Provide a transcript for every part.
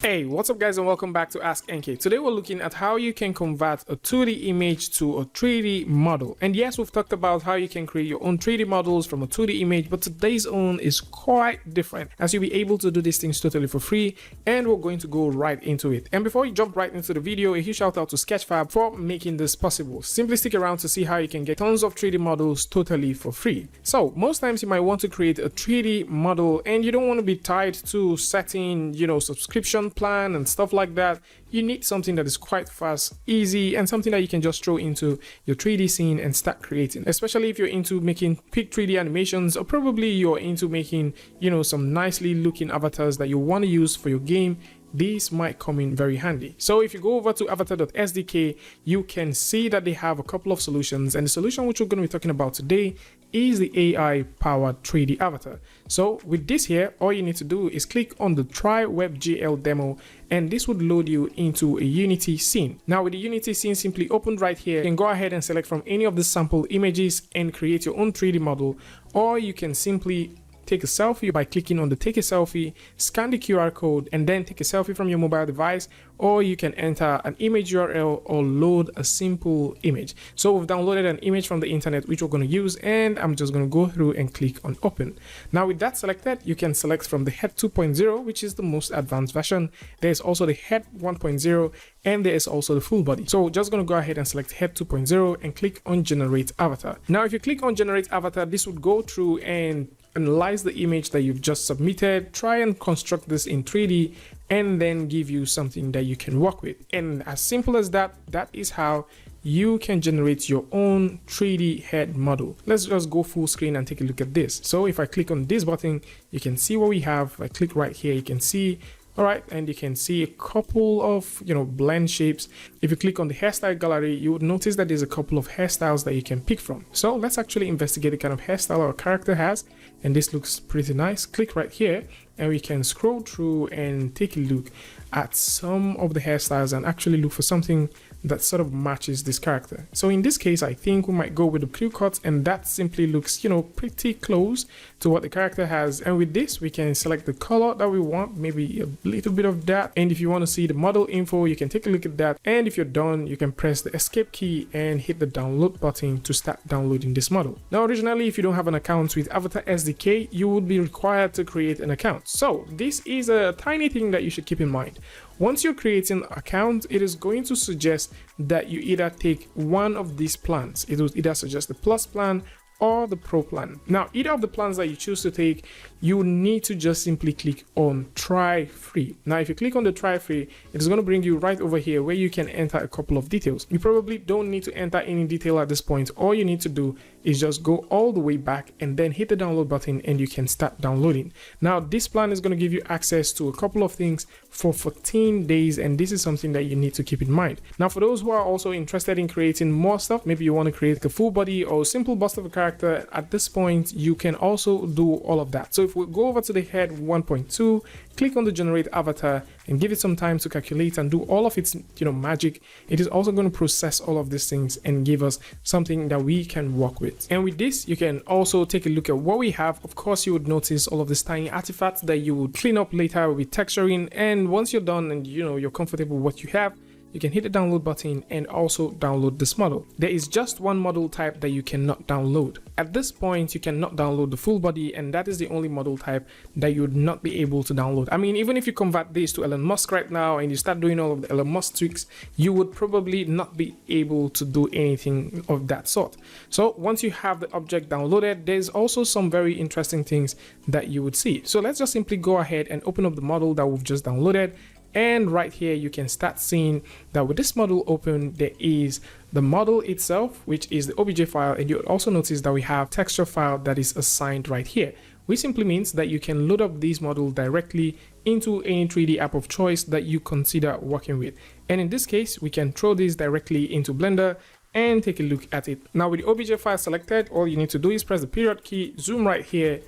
Hey, what's up guys, and welcome back to askNK. Today we're looking at how you can convert a 2D image to a 3D model. And yes, we've talked about how you can create your own 3D models from a 2D image, but today's own is quite different, as you'll be able to do these things totally for free, and we're going to go right into it. And before we jump right into the video, a huge shout out to SKETCHFAB for making this possible. Simply stick around to see how you can get tons of 3D models totally for free. So most times you might want to create a 3D model and you don't want to be tied to setting, subscription plan and stuff like that. You need something that is quite fast, easy, and something that you can just throw into your 3D scene and start creating. Especially if you're into making quick 3D animations, or probably you're into making, some nicely looking avatars that you want to use for your game. These might come in very handy. So if you go over to avatar.sdk, you can see that they have a couple of solutions, and the solution which we're going to be talking about today is the AI powered 3D avatar. So with this here, all you need to do is click on the Try WebGL demo, and this would load you into a Unity scene. Now with the Unity scene simply opened right here, you can go ahead and select from any of the sample images and create your own 3D model, or you can simply take a selfie by clicking on the take a selfie, scan the QR code, and then take a selfie from your mobile device, or you can enter an image URL or load a simple image. So we've downloaded an image from the internet which we're going to use, and I'm just going to go through and click on open. Now with that selected, you can select from the head 2.0, which is the most advanced version. There's also the head 1.0, and there is also the full body. So just going to go ahead and select head 2.0 and click on generate avatar. Now if you click on generate avatar, this would go through and analyze the image that you've just submitted, try and construct this in 3D, and then give you something that you can work with. And as simple as that, that is how you can generate your own 3D head model. Let's just go full screen and take a look at this. So if I click on this button, you can see what we have. If I click right here, you can see, all right, and you can see a couple of blend shapes. If you click on the hairstyle gallery, you would notice that there's a couple of hairstyles that you can pick from. So let's actually investigate the kind of hairstyle our character has, and this looks pretty nice. Click right here and we can scroll through and take a look at some of the hairstyles and actually look for something that sort of matches this character. So in this case, I think we might go with the crew cut, and that simply looks, pretty close to what the character has. And with this, we can select the color that we want, maybe a little bit of that. And if you want to see the model info, you can take a look at that. And if you're done, you can press the escape key and hit the download button to start downloading this model. Now, originally, if you don't have an account with Avatar SDK, you would be required to create an account. So this is a tiny thing that you should keep in mind. Once you're creating an account, it is going to suggest that you either take one of these plans. It will either suggest the Plus plan or the Pro plan. Now, either of the plans that you choose to take, you need to just simply click on try free. Now, if you click on the try free, it is going to bring you right over here where you can enter a couple of details. You probably don't need to enter any detail at this point. All you need to do is just go all the way back and then hit the download button, and you can start downloading. Now, this plan is going to give you access to a couple of things for 14 days, and this is something that you need to keep in mind. Now, for those who are also interested in creating more stuff, maybe you want to create a full body or simple bust of a character, at this point you can also do all of that. So if we go over to the head 1.2, click on the generate avatar and give it some time to calculate and do all of its magic, it is also going to process all of these things and give us something that we can work with. And with this, you can also take a look at what we have. Of course, you would notice all of these tiny artifacts that you would clean up later with texturing, and once you're done and you're comfortable with what you have, you can hit the download button and also download this model. There is just one model type that you cannot download. At this point, you cannot download the full body, and that is the only model type that you would not be able to download. I mean, even if you convert this to Elon Musk right now and you start doing all of the Elon Musk tricks, you would probably not be able to do anything of that sort. So once you have the object downloaded, there's also some very interesting things that you would see. So let's just simply go ahead and open up the model that we've just downloaded. And right here, you can start seeing that with this model open, there is the model itself, which is the OBJ file. And you'll also notice that we have texture file that is assigned right here, which simply means that you can load up these models directly into any 3D app of choice that you consider working with. And in this case, we can throw this directly into Blender and take a look at it. Now with the OBJ file selected, all you need to do is press the period key, zoom right here,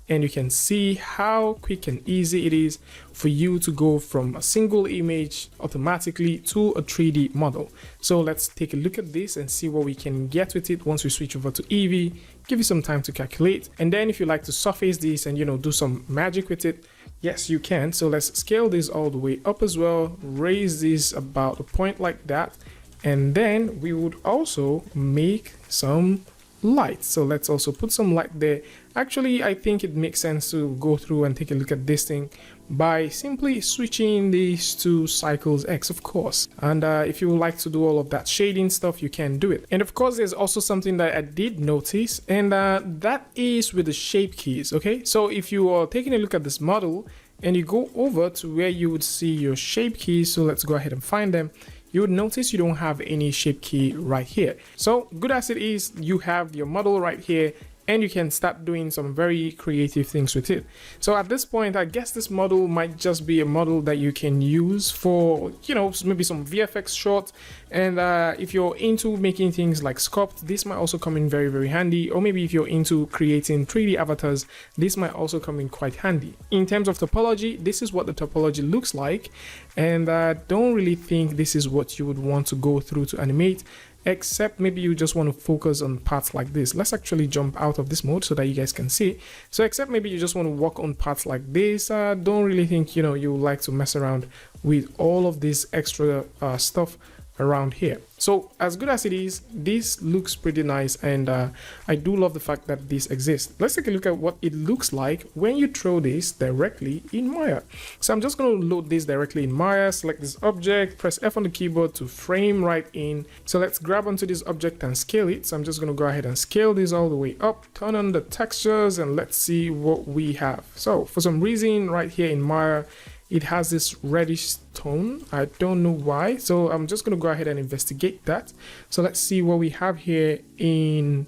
and you can see how quick and easy it is for you to go from a single image automatically to a 3D model. So let's take a look at this and see what we can get with it once we switch over to Eevee. Give you some time to calculate, and then if you like to surface this and do some magic with it, Yes, you can. So let's scale this all the way up as well, raise this about a point like that, and then we would also make some light. So let's also put some light there. Actually, I think it makes sense to go through and take a look at this thing by simply switching these to cycles X, of course. And if you would like to do all of that shading stuff, you can do it. And of course, there's also something that I did notice, and that is with the shape keys. Okay, so if you are taking a look at this model and you go over to where you would see your shape keys, so let's go ahead and find them. You would notice you don't have any shape key right here. So good as it is, you have your model right here, and you can start doing some very creative things with it. So at this point, I guess this model might just be a model that you can use for, you know, maybe some VFX shots. And if you're into making things like SCULPT, this might also come in very, very handy. Or maybe if you're into creating 3D avatars, this might also come in quite handy. In terms of topology, this is what the topology looks like. And I don't really think this is what you would want to go through to animate, except maybe you just want to focus on parts like this. Let's actually jump out of this mode so that you guys can see. So except maybe you just want to work on parts like this. Don't really think, you know, you would like to mess around with all of this extra stuff around here. So as good as it is, this looks pretty nice, and I do love the fact that this exists. Let's take a look at what it looks like when you throw this directly in Maya. So I'm just going to load this directly in Maya, select this object, press F on the keyboard to frame right in. So let's grab onto this object and scale it. So I'm just going to go ahead and scale this all the way up, turn on the textures, and let's see what we have. So for some reason right here in Maya, it has this reddish tone. I don't know why. So I'm just going to go ahead and investigate that. So let's see what we have here in,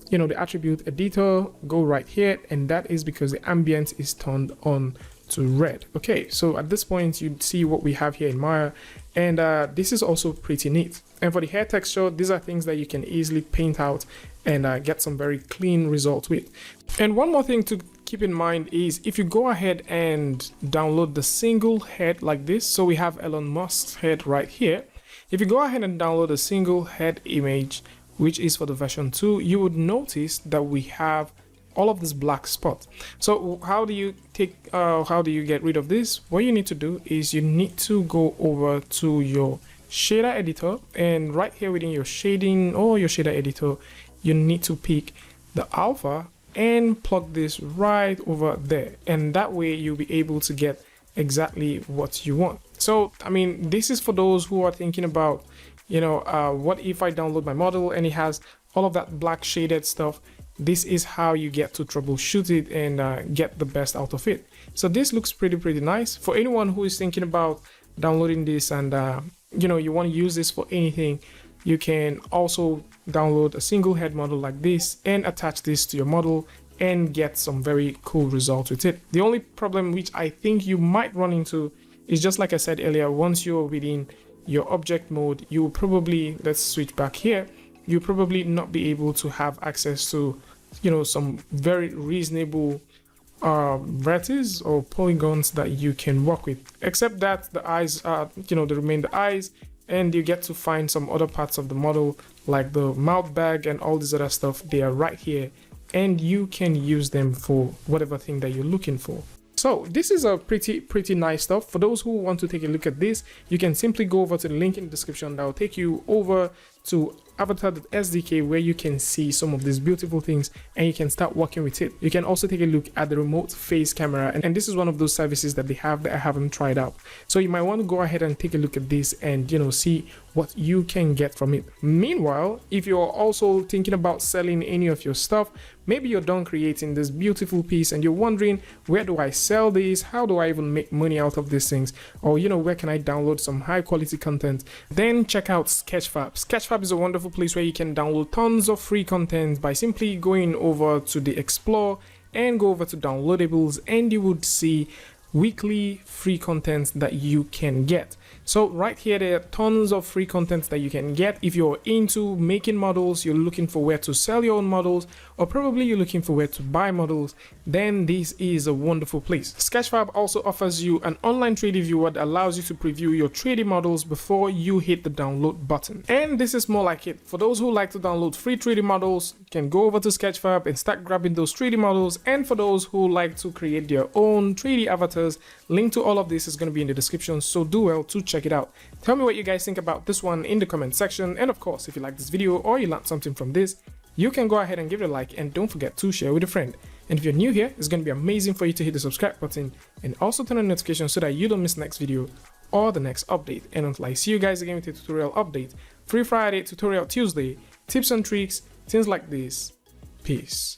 you know, the attribute editor. Go right here, and that is because the ambient is turned on to red. Okay, so at this point you see what we have here in Maya, and this is also pretty neat. And for the hair texture, these are things that you can easily paint out and get some very clean results with. And one more thing to keep in mind is if you go ahead and download the single head like this, so we have Elon Musk's head right here. If you go ahead and download a single head image, which is for the version 2, you would notice that we have all of this black spot. So how do you get rid of this? What you need to do is you need to go over to your shader editor, and right here within your shading or your shader editor, you need to pick the alpha and plug this right over there, and that way you'll be able to get exactly what you want. So I mean, this is for those who are thinking about, you know, what if I download my model and it has all of that black shaded stuff. This is how you get to troubleshoot it and get the best out of it. So this looks pretty nice. For anyone who is thinking about downloading this and you know, you want to use this for anything, you can also download a single head model like this and attach this to your model and get some very cool results with it. The only problem which I think you might run into is, just like I said earlier, once you're within your object mode, you will probably, let's switch back here, you'll probably not be able to have access to, you know, some very reasonable vertices or polygons that you can work with, except that the eyes are, you know, they remain the eyes, and you get to find some other parts of the model like the mouth bag and all this other stuff. They are right here, and you can use them for whatever thing that you're looking for. So this is a pretty nice stuff. For those who want to take a look at this, you can simply go over to the link in the description that will take you over to Avatar.SDK, where you can see some of these beautiful things and you can start working with it. You can also take a look at the remote phase camera, and this is one of those services that they have that I haven't tried out. So you might want to go ahead and take a look at this and, you know, see what you can get from it. Meanwhile, if you're also thinking about selling any of your stuff, maybe you're done creating this beautiful piece and you're wondering, where do I sell this? How do I even make money out of these things? Or, you know, where can I download some high quality content? Then check out SKETCHFAB. SKETCHFAB is a wonderful place where you can download tons of free content by simply going over to the Explore and go over to downloadables, and you would see weekly free content that you can get. So right here, there are tons of free content that you can get. If you're into making models, you're looking for where to sell your own models, or probably you're looking for where to buy models, then this is a wonderful place. SKETCHFAB also offers you an online 3D viewer that allows you to preview your 3D models before you hit the download button. And this is more like it. For those who like to download free 3D models, you can go over to SKETCHFAB and start grabbing those 3D models. And for those who like to create their own 3D avatars, Characters. Link to all of this is going to be in the description, so do well to check it out. Tell me what you guys think about this one in the comment section, and of course, if you like this video or you learned something from this, you can go ahead and give it a like, and don't forget to share with a friend. And if you're new here, it's going to be amazing for you to hit the subscribe button and also turn on notifications so that you don't miss the next video or the next update. And until I see you guys again with a tutorial update, Free Friday, Tutorial Tuesday, tips and tricks, things like this. Peace.